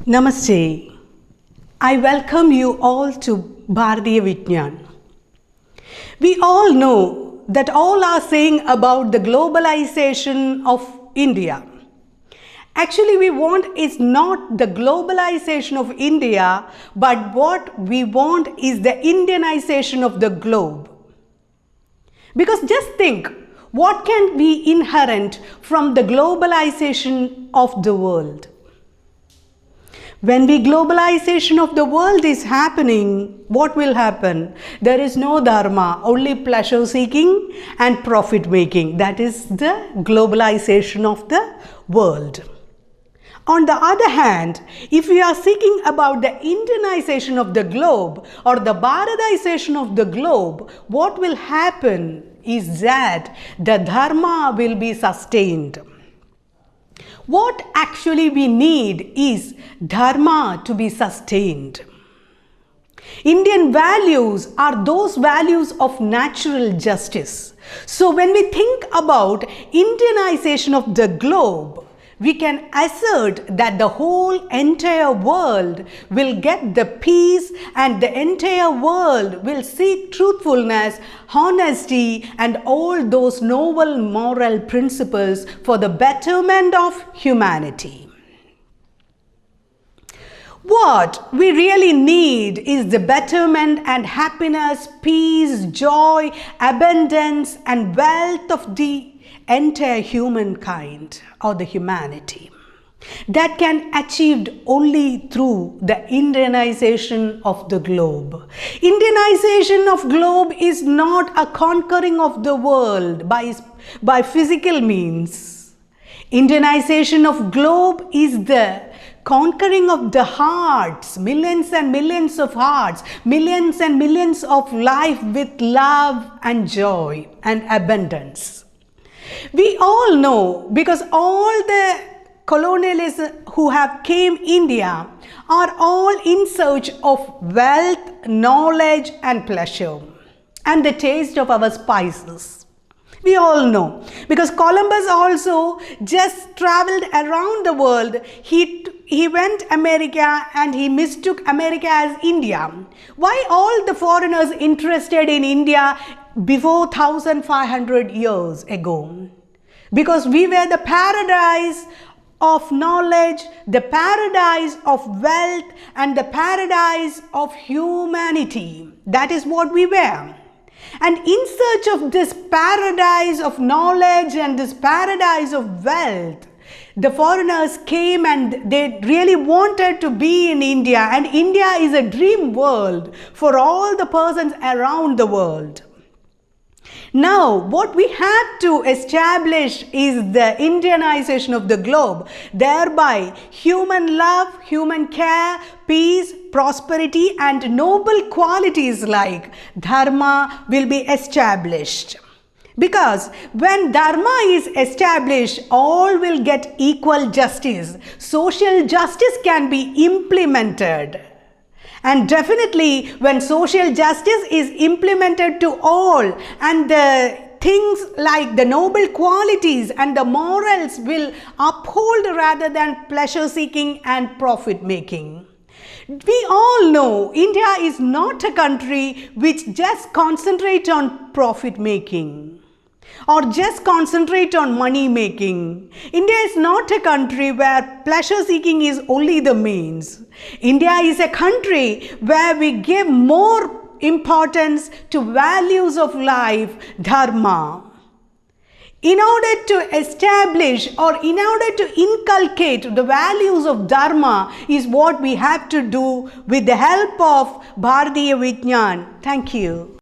Namaste. I welcome you all to Bharatiya Vigyan. We all know that all are saying about the globalization of India. Actually, we want is not the globalization of India, but what we want is the Indianization of the globe. Because just think, what can be inherent from the globalization of the world? When the globalization of the world is happening, what will happen? There is no dharma, only pleasure seeking and profit making. That is the globalization of the world. On the other hand, if we are seeking about the Indianization of the globe or the Bharatization of the globe, what will happen is that the dharma will be sustained. What actually we need is dharma to be sustained. Indian values are those values of natural justice. So when we think about Indianization of the globe, we can assert that the whole entire world will get the peace and the entire world will seek truthfulness, honesty and all those noble moral principles for the betterment of humanity. What we really need is the betterment and happiness, peace, joy, abundance and wealth of the entire humankind or the humanity. That can achieved only through the Indianization of the globe. Indianization of globe is not a conquering of the world by physical means. Indianization of globe is the conquering of the hearts, millions and millions of hearts, millions and millions of life with love and joy and abundance. We all know because all the colonialists who have came India are all in search of wealth, knowledge and pleasure and the taste of our spices. We all know because Columbus also just traveled around the world. He went America and he mistook America as India. Why all the foreigners interested in India before 1500 years ago? Because we were the paradise of knowledge, the paradise of wealth and the paradise of humanity. That is what we were. And in search of this paradise of knowledge and this paradise of wealth, the foreigners came and they really wanted to be in India. And India is a dream world for all the persons around the world. Now, what we have to establish is the Indianization of the globe. Thereby, human love, human care, peace, prosperity and noble qualities like dharma will be established. Because when dharma is established, all will get equal justice. Social justice can be implemented. And definitely when social justice is implemented to all and the things like the noble qualities and the morals will uphold rather than pleasure seeking and profit making. We all know India is not a country which just concentrates on profit making or just concentrate on money making. India is not a country where pleasure seeking is only the means. India is a country where we give more importance to values of life, dharma. In order to establish or in order to inculcate the values of dharma is what we have to do with the help of Bharatiya Vigyan. Thank you.